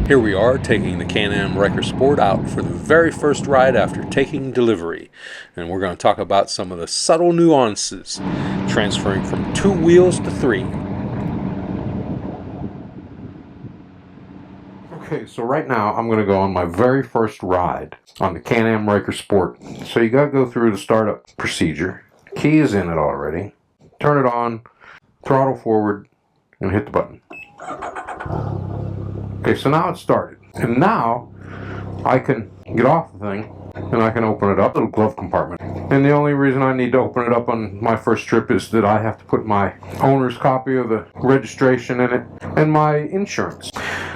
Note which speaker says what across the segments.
Speaker 1: Here we are taking the Can Am Ryker Sport out for the very first ride after taking delivery. And we're going to talk about some of the subtle nuances transferring from 2 wheels to 3.
Speaker 2: Okay, so right now I'm going to go on my very first ride on the Can Am Ryker Sport. So you got to go through the startup procedure. Key is in it already. Turn it on, throttle forward, and hit the button. Okay, so now it's started. And now I can get off the thing and I can open it up, little glove compartment. And the only reason I need to open it up on my first trip is that I have to put my owner's copy of the registration in it and my insurance.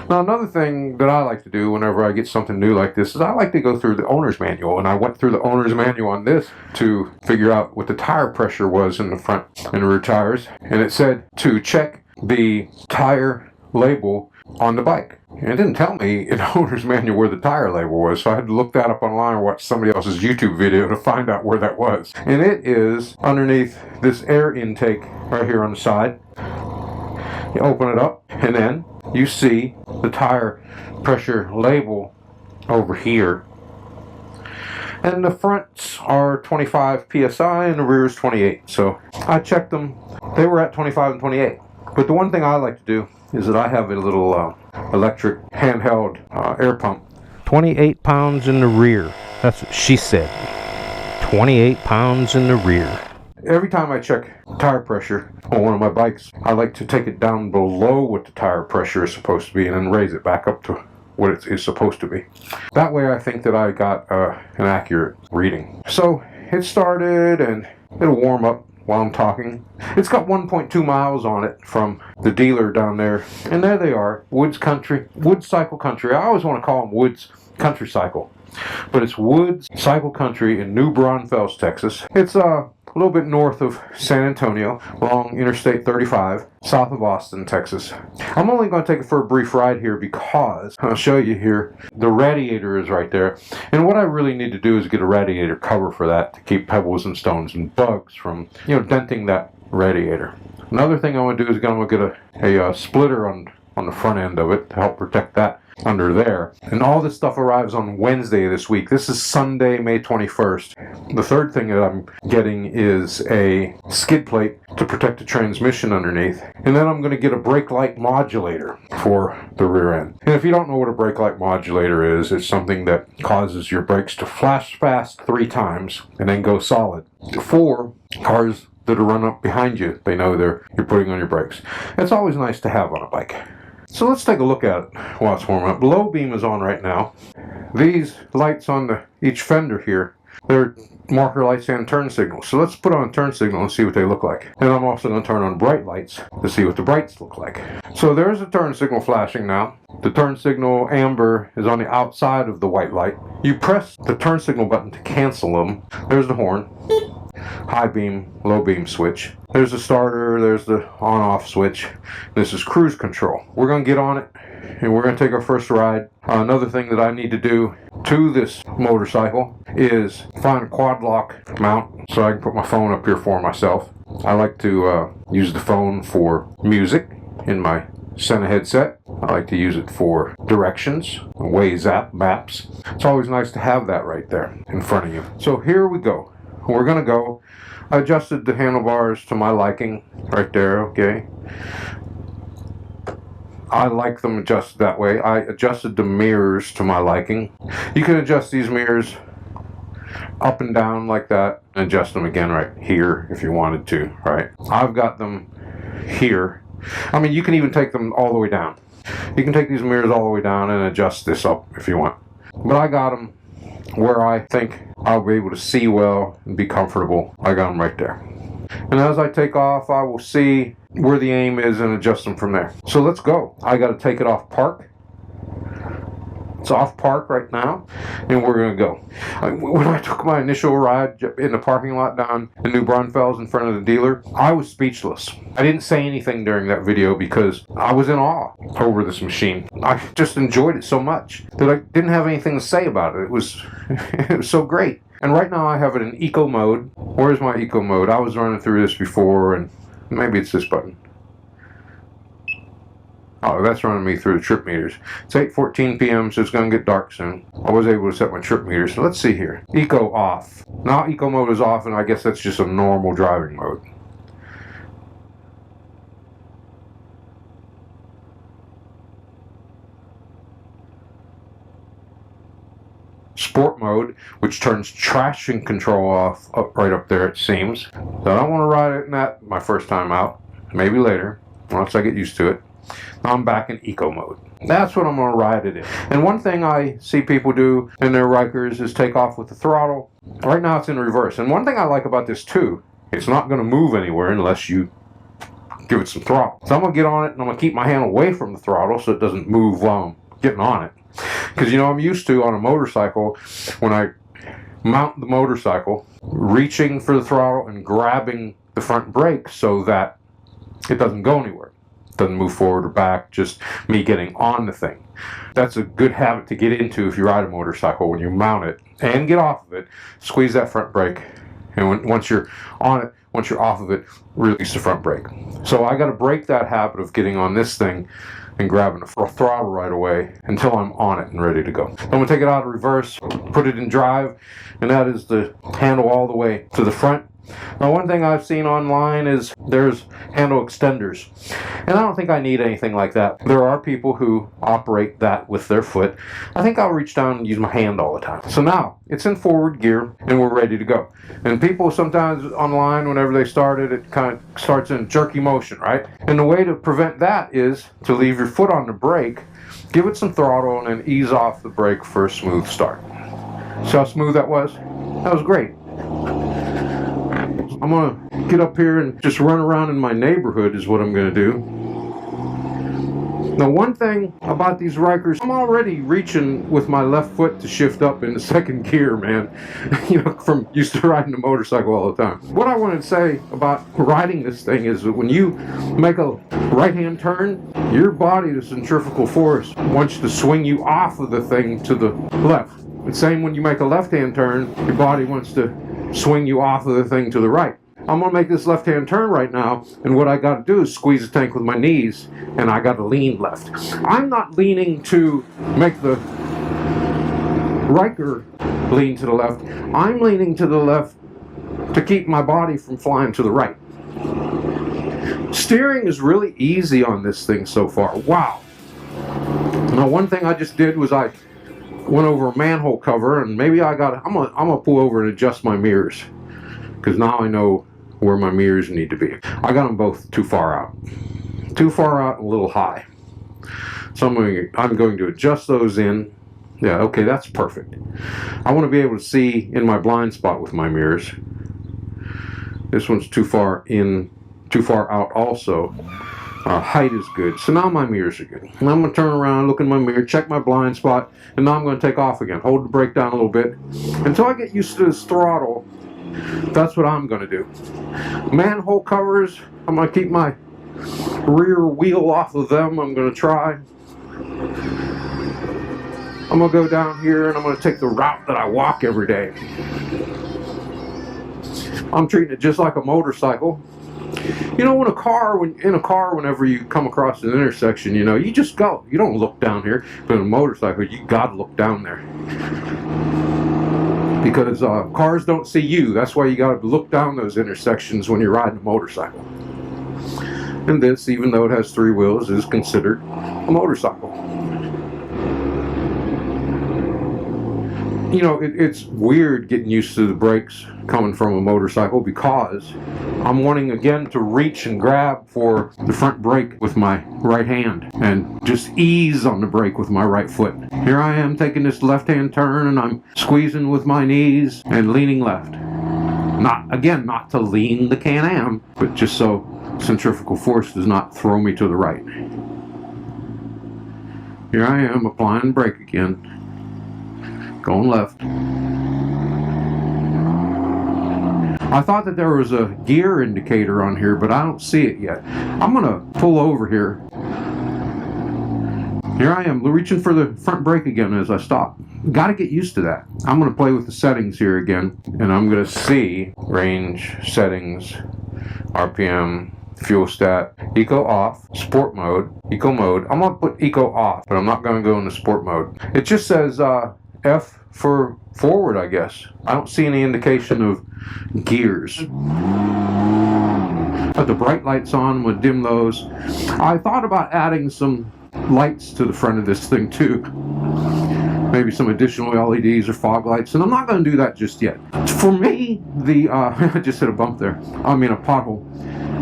Speaker 2: Now, another thing that I like to do whenever I get something new like this is I like to go through the owner's manual. And I went through the owner's manual on this to figure out what the tire pressure was in the front and rear tires. And it said to check the tire label on the bike. And it didn't tell me in the owner's manual where the tire label was, so I had to look that up online or watch somebody else's YouTube video to find out where that was. And it is underneath this air intake right here on the side. You open it up, and then you see the tire pressure label over here. And the fronts are 25 psi and the rear is 28. So I checked them. They were at 25 and 28. But the one thing I like to do is that I have a little electric handheld air pump. 28 pounds in the rear. That's what she said. 28 pounds in the rear. Every time I check tire pressure on one of my bikes, I like to take it down below what the tire pressure is supposed to be and then raise it back up to what it is supposed to be. That way I think that I got an accurate reading. So it started and it'll warm up while I'm talking. It's got 1.2 miles on it from the dealer down there. And there they are, Woods Cycle Country. I always want to call them Woods Country Cycle. But it's Woods Cycle Country in New Braunfels, Texas. It's a little bit north of San Antonio, along Interstate 35, south of Austin, Texas. I'm only going to take it for a brief ride here because I'll show you here. The radiator is right there. And what I really need to do is get a radiator cover for that to keep pebbles and stones and bugs from, denting that radiator. Another thing I'm going to do is I'm going to get a splitter on the front end of it to help protect that under there. And all this stuff arrives on Wednesday this week. This is Sunday, May 21st. The third thing that I'm getting is a skid plate to protect the transmission underneath. And then I'm going to get a brake light modulator for the rear end. And if you don't know what a brake light modulator is, it's something that causes your brakes to flash fast 3 times and then go solid. For cars that are run up behind you, they know you're putting on your brakes. It's always nice to have on a bike. So let's take a look at it while it's warming up. Low beam is on right now. These lights on each fender here, they're marker lights and turn signals. So let's put on a turn signal and see what they look like. And I'm also going to turn on bright lights to see what the brights look like. So there's a turn signal flashing now. The turn signal amber is on the outside of the white light. You press the turn signal button to cancel them. There's the horn. High beam, low beam switch. There's the starter, there's the on-off switch. This is cruise control. We're going to get on it and we're going to take our first ride. Another thing that I need to do to this motorcycle is find a quad lock mount so I can put my phone up here for myself. I like to use the phone for music in my Sena headset. I like to use it for directions, Waze maps. It's always nice to have that right there in front of you. So here we go. We're going to go. I adjusted the handlebars to my liking right there, okay? I like them adjusted that way. I adjusted the mirrors to my liking. You can adjust these mirrors up and down like that and adjust them again right here if you wanted to, right? I've got them here. I mean, you can even take them all the way down. You can take these mirrors all the way down and adjust this up if you want. But I got them where I think I'll be able to see well and be comfortable. I got them right there. And as I take off, I will see where the aim is and adjust them from there. So let's go. I got to take it off park. It's off park right now, and we're going to go. When I took my initial ride in the parking lot down in New Braunfels in front of the dealer, I was speechless. I didn't say anything during that video because I was in awe over this machine. I just enjoyed it so much that I didn't have anything to say about it. It was so great. And right now I have it in eco mode. Where's my eco mode? I was running through this before, and maybe it's this button. Oh, that's running me through the trip meters. It's 8:14 p.m., so it's going to get dark soon. I was able to set my trip meter, so let's see here. Eco off. Now eco mode is off, and I guess that's just a normal driving mode. Sport mode, which turns traction control off right up there, it seems. So I don't want to ride it in that my first time out. Maybe later, once I get used to it. Now I'm back in eco mode. That's what I'm going to ride it in. And one thing I see people do in their Rykers is take off with the throttle. Right now it's in reverse. And one thing I like about this too, it's not going to move anywhere unless you give it some throttle. So I'm going to get on it and I'm going to keep my hand away from the throttle so it doesn't move while I'm getting on it. Because, you know, I'm used to on a motorcycle, when I mount the motorcycle, reaching for the throttle and grabbing the front brake so that it doesn't go anywhere. It doesn't move forward or back, just me getting on the thing. That's a good habit to get into if you ride a motorcycle. When you mount it and get off of it, squeeze that front brake. And once you're on it, once you're off of it, release the front brake. So I got to break that habit of getting on this thing and grabbing the throttle right away until I'm on it and ready to go. I'm going to take it out of reverse, put it in drive, and that is the handle all the way to the front. Now, one thing I've seen online is there's handle extenders, and I don't think I need anything like that. There are people who operate that with their foot. I think I'll reach down and use my hand all the time. So now it's in forward gear and we're ready to go. And people sometimes online, whenever they start it, it kind of starts in jerky motion, right? And the way to prevent that is to leave your foot on the brake, give it some throttle, and then ease off the brake for a smooth start. See how smooth that was? That was great. I'm going to get up here and just run around in my neighborhood is what I'm going to do. Now, one thing about these Rykers, I'm already reaching with my left foot to shift up into second gear, man. You know, from used to riding a motorcycle all the time. What I wanted to say about riding this thing is that when you make a right-hand turn, your body, the centrifugal force, wants to swing you off of the thing to the left. The same when you make a left-hand turn, your body wants to swing you off of the thing to the right. I'm going to make this left-hand turn right now, and what I got to do is squeeze the tank with my knees, and I got to lean left. I'm not leaning to make the Ryker lean to the left. I'm leaning to the left to keep my body from flying to the right. Steering is really easy on this thing so far. Wow. Now, one thing I just did was I went over a manhole cover, and maybe I'm gonna pull over and adjust my mirrors, because now I know where my mirrors need to be. I got them both too far out and a little high. So I'm going to adjust those in. Yeah, okay, that's perfect. I want to be able to see in my blind spot with my mirrors. This one's too far out also. Height is good. So now my mirrors are good. And I'm going to turn around, look in my mirror, check my blind spot, and now I'm going to take off again. Hold the brake down a little bit. Until I get used to this throttle, that's what I'm going to do. Manhole covers, I'm going to keep my rear wheel off of them. I'm going to try. I'm going to go down here and I'm going to take the route that I walk every day. I'm treating it just like a motorcycle. You know, in a car, whenever you come across an intersection, you know, you just go. You don't look down here. But in a motorcycle, you gotta look down there. Because cars don't see you. That's why you gotta look down those intersections when you're riding a motorcycle. And this, even though it has 3 wheels, is considered a motorcycle. You know, it's weird getting used to the brakes coming from a motorcycle, because I'm wanting again to reach and grab for the front brake with my right hand and just ease on the brake with my right foot. Here I am taking this left-hand turn and I'm squeezing with my knees and leaning left. Not to lean the Can Am, but just so centrifugal force does not throw me to the right. Here I am applying brake again. Going left. I thought that there was a gear indicator on here, but I don't see it yet. I'm going to pull over here. Here I am, reaching for the front brake again as I stop. Got to get used to that. I'm going to play with the settings here again, and I'm going to see range, settings, RPM, fuel stat, eco off, sport mode, eco mode. I'm gonna put eco off, but I'm not gonna go into sport mode. It just says F for forward, I guess. I don't see any indication of gears. Put the bright lights on, would dim those. I thought about adding some lights to the front of this thing too. Maybe some additional LEDs or fog lights, and I'm not going to do that just yet. For me, I just hit a bump there. I mean a pothole.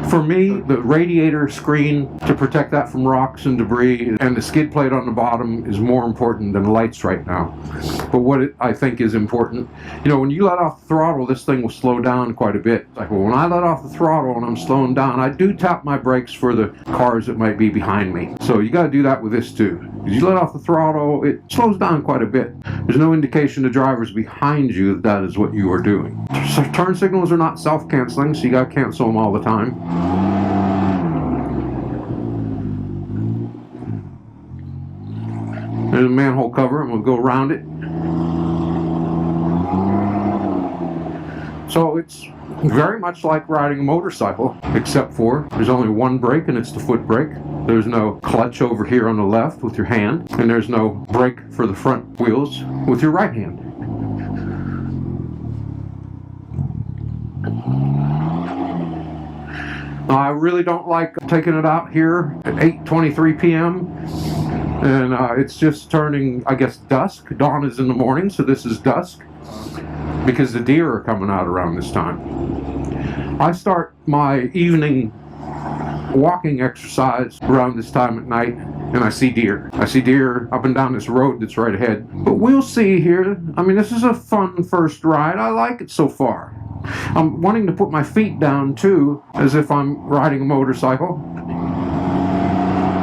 Speaker 2: For me, the radiator screen to protect that from rocks and debris and the skid plate on the bottom is more important than the lights right now. But what I think is important, you know, when you let off the throttle, this thing will slow down quite a bit. Like, well, when I let off the throttle and I'm slowing down, I do tap my brakes for the cars that might be behind me. So you got to do that with this too. As you let off the throttle, it slows down quite a bit. There's no indication to drivers behind you that that is what you are doing. So turn signals are not self-canceling, so you got to cancel them all the time. There's a manhole cover, and we'll go around it. So it's very much like riding a motorcycle, except for there's only one brake, and it's the foot brake. There's no clutch over here on the left with your hand, and there's no brake for the front wheels with your right hand. I really don't like taking it out here at 8:23 p.m. and it's just turning, I guess, dusk. Dawn is in the morning, so this is dusk because the deer are coming out around this time. I start my evening walking exercise around this time at night, and I see deer. I see deer up and down this road that's right ahead. But we'll see here. I mean, this is a fun first ride. I like it so far. I'm wanting to put my feet down too, as if I'm riding a motorcycle.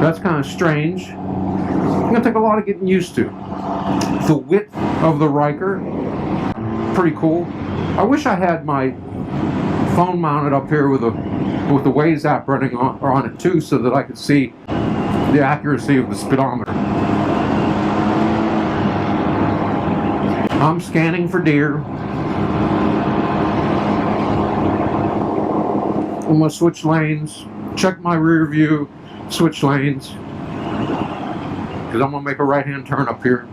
Speaker 2: That's kind of strange. It's going to take a lot of getting used to. The width of the Ryker, pretty cool. I wish I had my phone mounted up here with the Waze app running on it too, so that I could see the accuracy of the speedometer. I'm scanning for deer. I'm going to switch lanes, check my rear view, switch lanes, because I'm going to make a right-hand turn up here.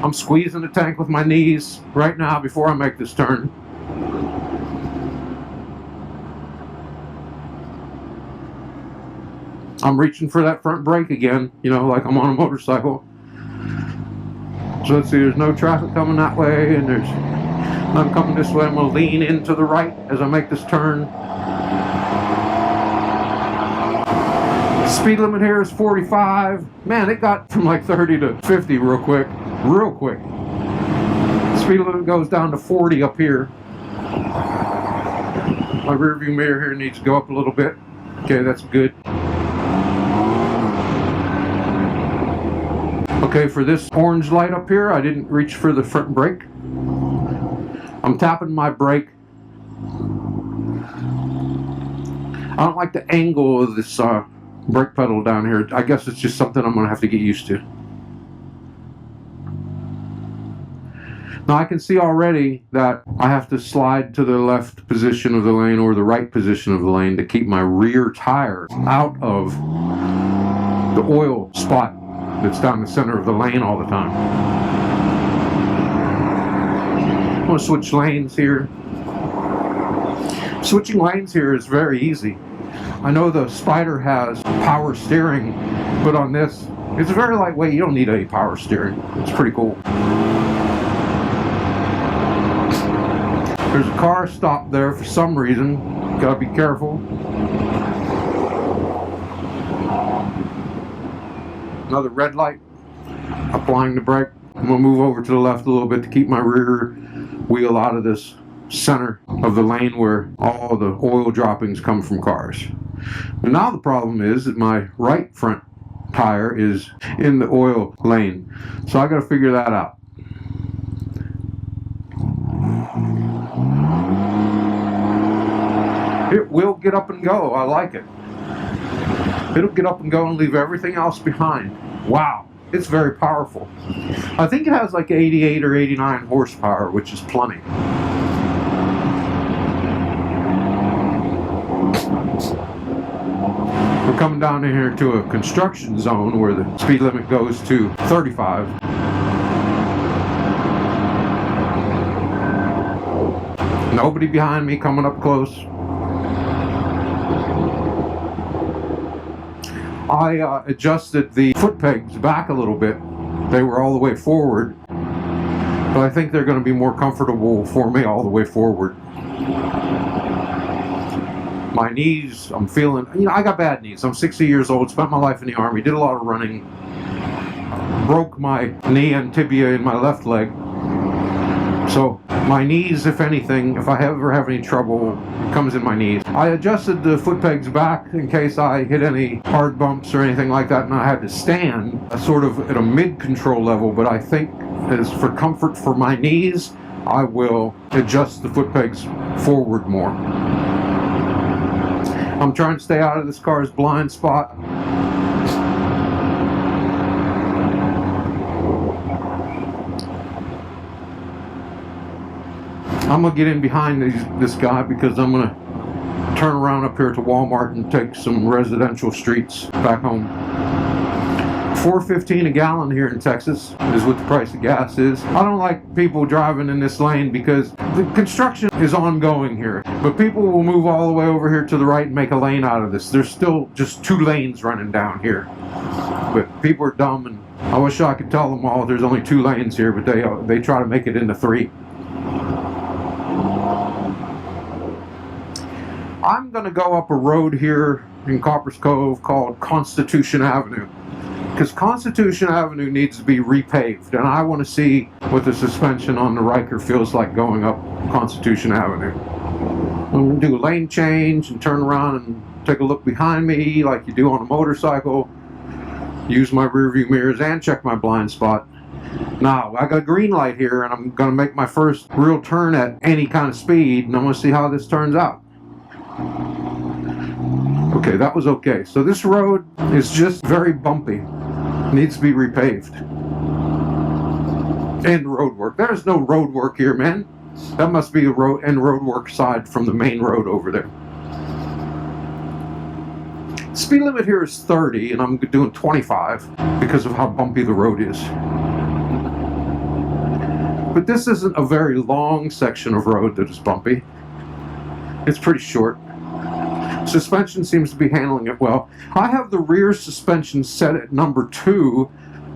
Speaker 2: I'm squeezing the tank with my knees right now before I make this turn. I'm reaching for that front brake again, you know, like I'm on a motorcycle. So let's see, there's no traffic coming that way, and there's none coming this way. I'm going to lean into the right as I make this turn. Speed limit here is 45. Man, it got from like 30 to 50 real quick. Real quick. Speed limit goes down to 40 up here. My rear view mirror here needs to go up a little bit. Okay, that's good. Okay, for this orange light up here, I didn't reach for the front brake. I'm tapping my brake. I don't like the angle of this brake pedal down here. I guess it's just something I'm going to have to get used to. Now I can see already that I have to slide to the left position of the lane or the right position of the lane to keep my rear tire out of the oil spot that's down the center of the lane all the time. I'm going to switch lanes here. Switching lanes here is very easy. I know the Spider has power steering, but on this, it's very lightweight. You don't need any power steering. It's pretty cool. There's a car stopped there for some reason. Gotta be careful. Another red light. Applying the brake. I'm gonna move over to the left a little bit to keep my rear wheel out of this center of the lane where all the oil droppings come from cars. But now the problem is that my right front tire is in the oil lane. So I gotta figure that out. It will get up and go. I like it. It'll get up and go and leave everything else behind. Wow. It's very powerful. I think it has like 88 or 89 horsepower, which is plenty. We're coming down in here to a construction zone where the speed limit goes to 35. Nobody behind me coming up close. I adjusted the foot pegs back a little bit. They were all the way forward, but I think they're going to be more comfortable for me all the way forward. My knees, I'm feeling, I got bad knees. I'm 60 years old, spent my life in the Army, did a lot of running, broke my knee and tibia in my left leg. So my knees, if anything, if I ever have any trouble, it comes in my knees. I adjusted the foot pegs back in case I hit any hard bumps or anything like that, and I had to stand sort of at a mid-control level, but I think as for comfort for my knees, I will adjust the foot pegs forward more. I'm trying to stay out of this car's blind spot. I'm going to get in behind this guy because I'm going to turn around up here to Walmart and take some residential streets back home. $4.15 a gallon here in Texas is what the price of gas is. I don't like people driving in this lane because the construction is ongoing here, but people will move all the way over here to the right and make a lane out of this. There's still just 2 lanes running down here, but people are dumb, and I wish I could tell them all there's only 2 lanes here, but they try to make it into 3. I'm going to go up a road here in Coppers Cove called Constitution Avenue, because Constitution Avenue needs to be repaved, and I want to see what the suspension on the Ryker feels like going up Constitution Avenue. I'm going to do a lane change and turn around and take a look behind me like you do on a motorcycle, use my rear view mirrors and check my blind spot. Now, I got a green light here, and I'm going to make my first real turn at any kind of speed, and I'm going to see how this turns out. Okay, that was okay. So this road is just very bumpy. Needs to be repaved. And road work. There's no road work here, man. That must be a road and road work side from the main road over there. Speed limit here is 30, and I'm doing 25 because of how bumpy the road is. But this isn't a very long section of road that is bumpy. It's pretty short. Suspension seems to be handling it well. I have the rear suspension set at number 2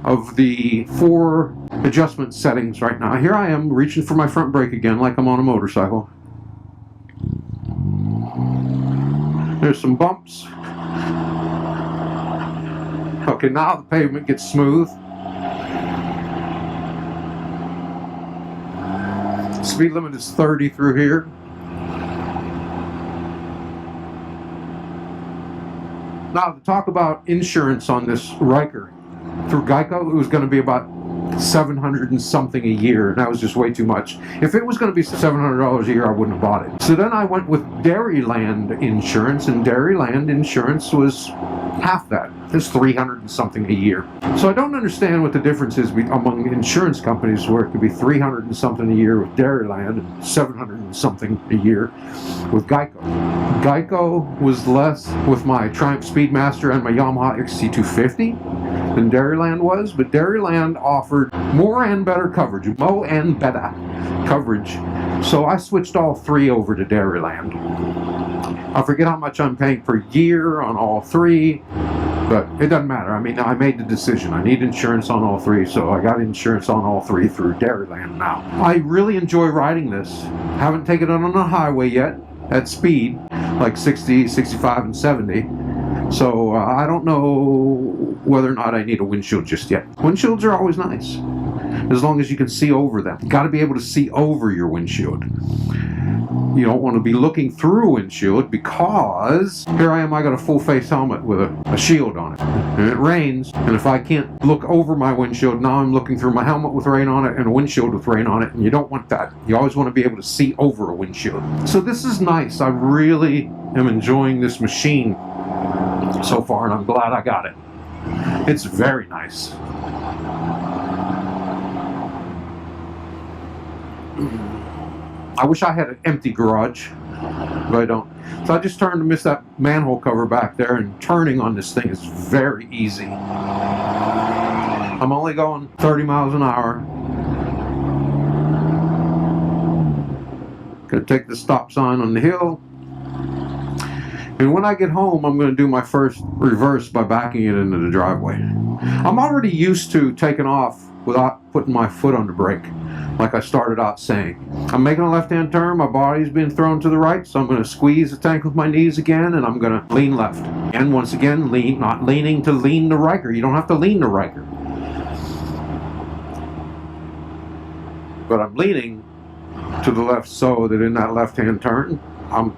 Speaker 2: of the 4 adjustment settings right now. Here I am reaching for my front brake again like I'm on a motorcycle. There's some bumps. Okay, now the pavement gets smooth. Speed limit is 30 through here. Now, to talk about insurance on this Ryker, through Geico, it was going to be about $700 and something a year, and that was just way too much. If it was going to be $700 a year, I wouldn't have bought it. So then I went with Dairyland Insurance, and Dairyland Insurance was half that. It's $300 and something a year. So I don't understand what the difference is among insurance companies where it could be $300 and something a year with Dairyland and $700 and something a year with Geico. Geico was less with my Triumph Speedmaster and my Yamaha XC250 than Dairyland was, but Dairyland offered more and better coverage. So I switched all 3 over to Dairyland. I forget how much I'm paying per year on all 3, but it doesn't matter. I mean, I made the decision. I need insurance on all 3, so I got insurance on all 3 through Dairyland now. I really enjoy riding this. Haven't taken it on a highway yet at speed, like 60, 65, and 70. So I don't know whether or not I need a windshield just yet. Windshields are always nice, as long as you can see over them. You got to be able to see over your windshield. You don't want to be looking through a windshield because here I am, I got a full face helmet with a shield on it. And it rains, and if I can't look over my windshield, now I'm looking through my helmet with rain on it and a windshield with rain on it, and you don't want that. You always want to be able to see over a windshield. So this is nice. I really am enjoying this machine so far, and I'm glad I got it. It's very nice. I wish I had an empty garage. but I don't. So I just turned to miss that manhole cover back there, and turning on this thing is very easy. I'm only going 30 miles an hour. Gonna take the stop sign on the hill. And when I get home, I'm going to do my first reverse by backing it into the driveway. I'm already used to taking off without putting my foot on the brake, like I started out saying. I'm making a left-hand turn, my body's being thrown to the right, so I'm going to squeeze the tank with my knees again, and I'm going to lean left. And once again, lean, not leaning to lean the Ryker. You don't have to lean the Ryker. But I'm leaning to the left so that in that left-hand turn,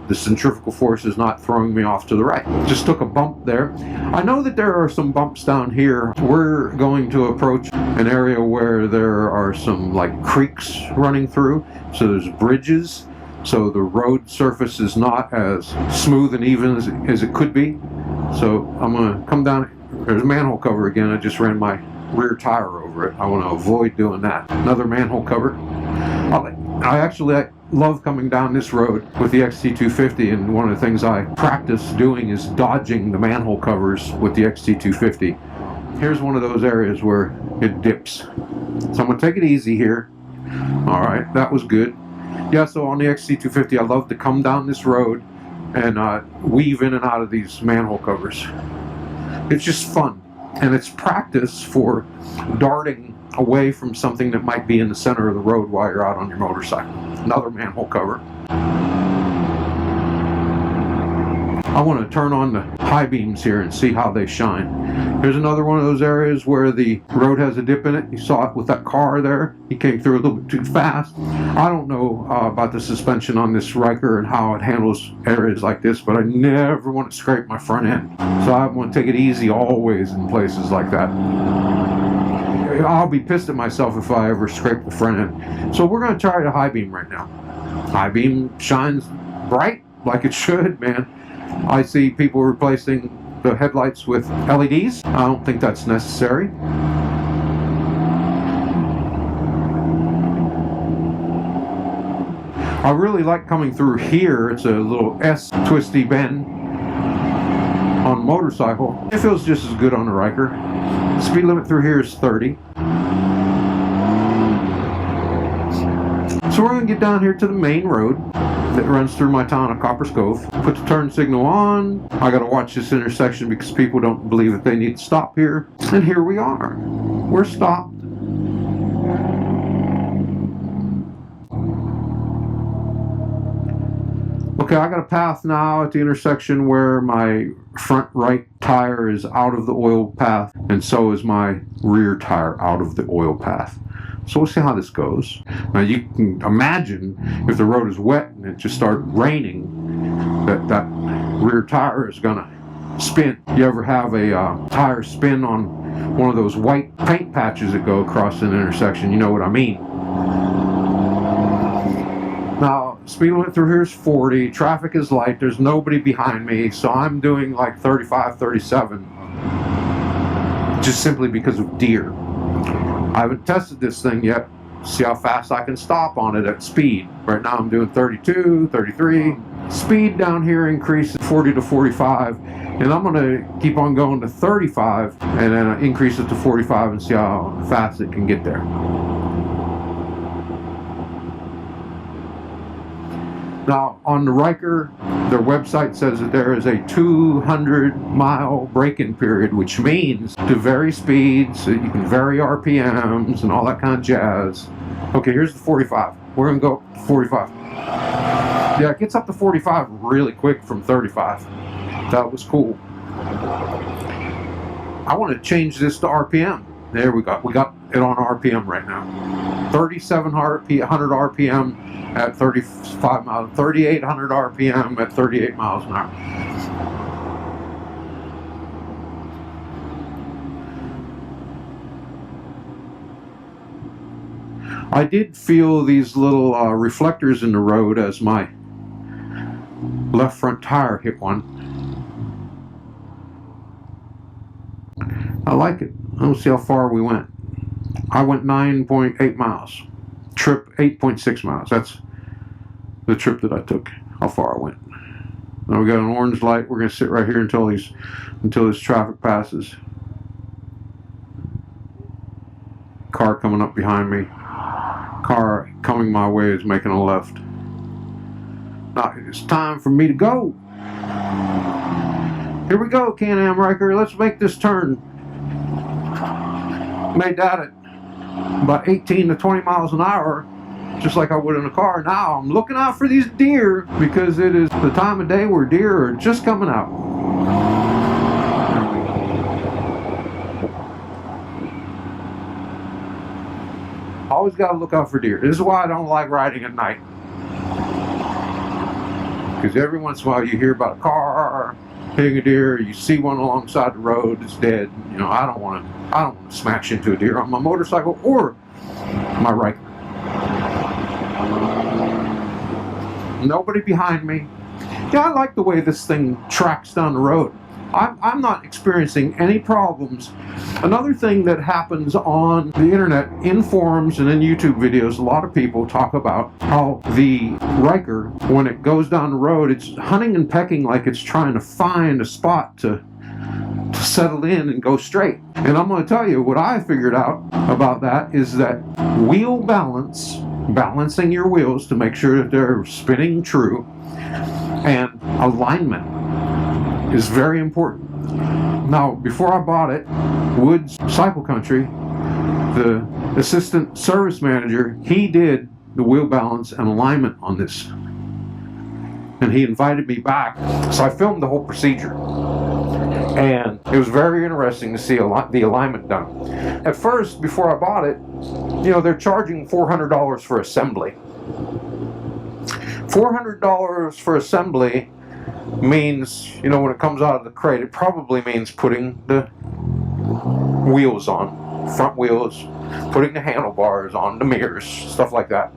Speaker 2: the centrifugal force is not throwing me off to the right. Just took a bump there. I know that there are some bumps down here. We're going to approach an area where there are some like creeks running through. So there's bridges. So the road surface is not as smooth and even as it could be. So I'm going to come down. There's a manhole cover again. I just ran my rear tire over it. I want to avoid doing that. Another manhole cover. I love coming down this road with the XT250, and one of the things I practice doing is dodging the manhole covers with the XT250. Here's one of those areas where it dips. So I'm going to take it easy here. Alright, that was good. Yeah, so on the XT250 I love to come down this road and weave in and out of these manhole covers. It's just fun, and it's practice for darting away from something that might be in the center of the road while you're out on your motorcycle. Another manhole cover. I want to turn on the high beams here and see how they shine. Here's another one of those areas where the road has a dip in it. You saw it with that car there. He came through a little bit too fast. I don't know about the suspension on this Ryker and how it handles areas like this, but I never want to scrape my front end. So I want to take it easy always in places like that. I'll be pissed at myself if I ever scrape the front end. So we're going to try the high beam right now. High beam shines bright like it should, man. I see people replacing the headlights with LEDs. I don't think that's necessary. I really like coming through here. It's a little S twisty bend on a motorcycle. It feels just as good on the Ryker. The speed limit through here is 30. So we're going to get down here to the main road that runs through my town of Copper Cove. Put the turn signal on. I got to watch this intersection because people don't believe that they need to stop here. And here we are. We're stopped. Okay, I got a path now at the intersection where my front right tire is out of the oil path, and so is my rear tire out of the oil path. So we'll see how this goes. Now you can imagine if the road is wet and it just started raining, that rear tire is gonna spin. You ever have a tire spin on one of those white paint patches that go across an intersection? You know what I mean. Now, speed limit through here is 40, traffic is light, there's nobody behind me, so I'm doing like 35, 37, just simply because of deer. I haven't tested this thing yet, see how fast I can stop on it at speed. Right now I'm doing 32, 33. Speed down here increases 40 to 45, and I'm going to keep on going to 35, and then increase it to 45 and see how fast it can get there. Now, on the Ryker, their website says that there is a 200-mile break-in period, which means to vary speeds, you can vary RPMs and all that kind of jazz. Okay, here's the 45. We're going to go 45. Yeah, it gets up to 45 really quick from 35. That was cool. I want to change this to RPM. There we go. We got it on RPM right now. 3,700 RPM at 35 miles, 3,800 RPM at 38 miles an hour. I did feel these little reflectors in the road as my left front tire hit one. I like it. Let's see how far we went. I went 9.8 miles. Trip 8.6 miles. That's the trip that I took. how far I went. Now we got an orange light. We're going to sit right here until this traffic passes. Car coming up behind me. Car coming my way is making a left. Now it's time for me to go. Here we go, Can Am Ryker. Let's make this turn. Made that at about 18 to 20 miles an hour, just like I would in a car. Now I'm looking out for these deer because it is the time of day where deer are just coming out. Always got to look out for deer. This is why I don't like riding at night. Because every once in a while you hear about a car hitting a deer, you see one alongside the road, it's dead. You know, I don't want to smash into a deer on my motorcycle or my Ryker. Nobody behind me. Yeah, I like the way this thing tracks down the road. I'm not experiencing any problems. Another thing that happens on the internet, in forums and in YouTube videos, a lot of people talk about how the Ryker, when it goes down the road, it's hunting and pecking like it's trying to find a spot to settle in and go straight. And I'm going to tell you what I figured out about that is that wheel balance, balancing your wheels to make sure that they're spinning true, and alignment is very important. Now, before I bought it, Woods Cycle Country, the assistant service manager, he did the wheel balance and alignment on this. And he invited me back, so I filmed the whole procedure. And it was very interesting to see the alignment done. At first, before I bought it, you know, they're charging $400 for assembly. $400 for assembly means, you know, when it comes out of the crate, it probably means putting the wheels on, front wheels, putting the handlebars on, the mirrors, stuff like that.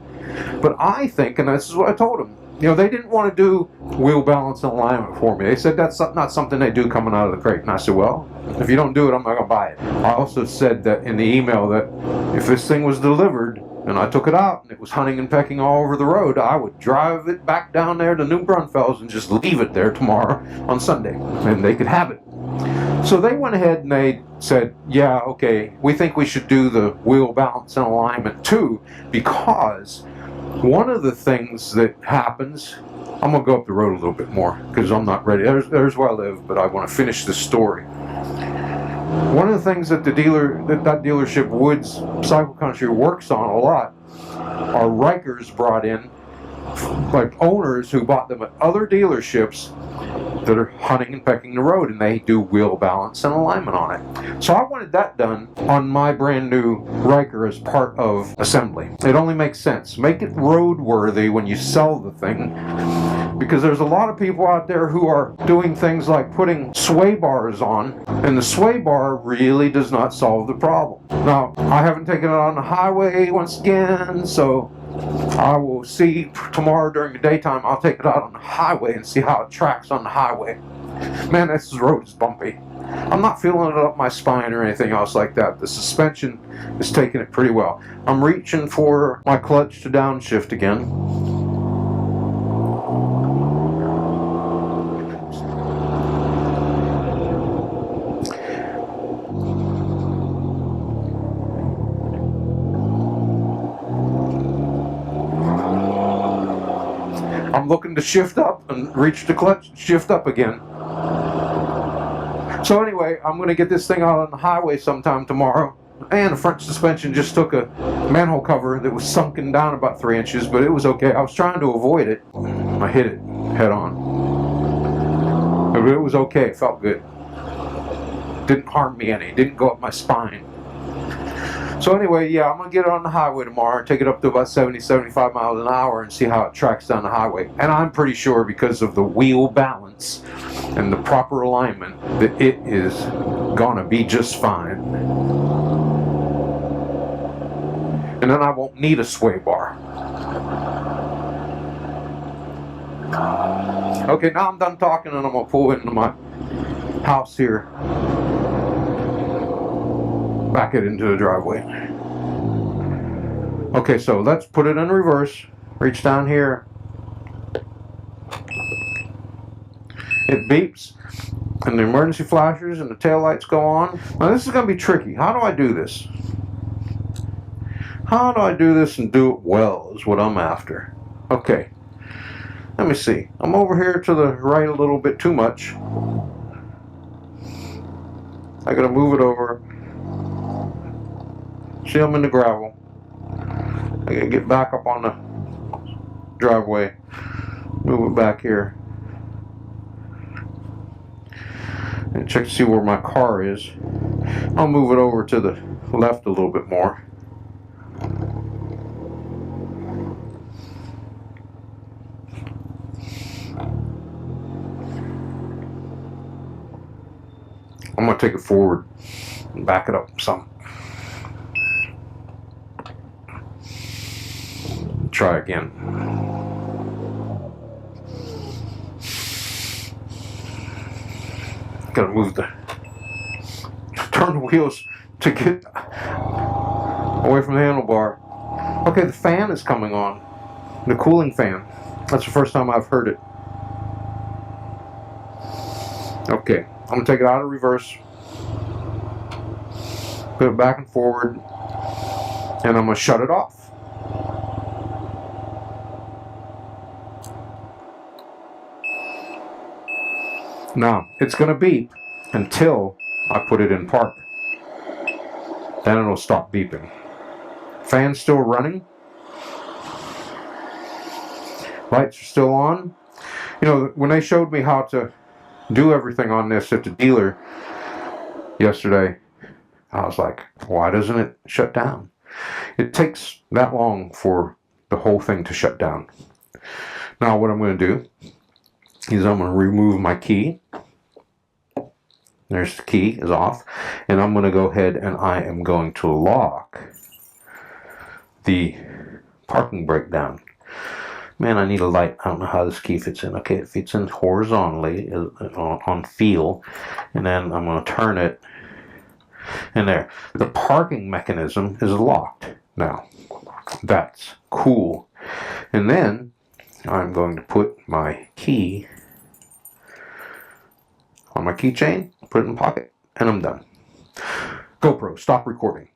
Speaker 2: But I think, and this is what I told them, you know, they didn't want to do wheel balance and alignment for me. They said that's not something they do coming out of the crate. And I said, well, if you don't do it, I'm not going to buy it. I also said that in the email that if this thing was delivered and I took it out and it was hunting and pecking all over the road, I would drive it back down there to New Braunfels and just leave it there tomorrow on Sunday, and they could have it. So they went ahead and they said, yeah, okay, we think we should do the wheel balance and alignment too, because one of the things that happens, I'm going to go up the road a little bit more because I'm not ready. There's where I live, but I want to finish this story. One of the things that that dealership, Woods Cycle Country, works on a lot are Rykers brought in, like owners who bought them at other dealerships that are hunting and pecking the road, and they do wheel balance and alignment on it. So I wanted that done on my brand new Ryker as part of assembly. It only makes sense. Make it roadworthy when you sell the thing, because there's a lot of people out there who are doing things like putting sway bars on, and the sway bar really does not solve the problem. Now, I haven't taken it on the highway once again, so I will see tomorrow during the daytime. I'll take it out on the highway and see how it tracks on the highway. Man, this road is bumpy. I'm not feeling it up my spine or anything else like that. The suspension is taking it pretty well. I'm reaching for my clutch to downshift again. I'm looking to shift up and reach the clutch, shift up again. So anyway, I'm going to get this thing out on the highway sometime tomorrow. And the front suspension just took a manhole cover that was sunken down about 3 inches, but it was okay. I was trying to avoid it. I hit it head on. But it was okay. It felt good. Didn't harm me any. Didn't go up my spine. So anyway, yeah, I'm going to get it on the highway tomorrow, take it up to about 70, 75 miles an hour and see how it tracks down the highway. And I'm pretty sure because of the wheel balance and the proper alignment that it is going to be just fine. And then I won't need a sway bar. Okay, now I'm done talking and I'm going to pull into my house here. Back it into the driveway. Okay, so let's put it in reverse. Reach down here. it beeps, and the emergency flashers and the tail lights go on. Now this is going to be tricky. How do I do this? How do I do this and do it well is what I'm after. Okay, let me see. I'm over here to the right a little bit too much. I gotta move it over. See, I'm in the gravel. I gotta get back up on the driveway. Move it back here. And check to see where my car is. I'll move it over to the left a little bit more. I'm going to take it forward and back it up some. Try again. Got to move turn the wheels to get away from the handlebar. Okay, the fan is coming on. The cooling fan. That's the first time I've heard it. Okay, I'm going to take it out of reverse, put it back and forward, and I'm going to shut it off. Now, it's going to beep until I put it in park. Then it'll stop beeping. Fan's still running. Lights are still on. You know, when they showed me how to do everything on this at the dealer yesterday, I was like, why doesn't it shut down? It takes that long for the whole thing to shut down. Now what I'm going to do is I'm going to remove my key. There's the key is off, and I'm going to go ahead and I am going to lock the parking brake down. Man, I need a light. I don't know how this key fits in. Okay, it fits in horizontally on feel, and then I'm going to turn it, and there. The parking mechanism is locked now. That's cool. And then I'm going to put my key on my keychain, put it in the pocket, and I'm done. GoPro, stop recording.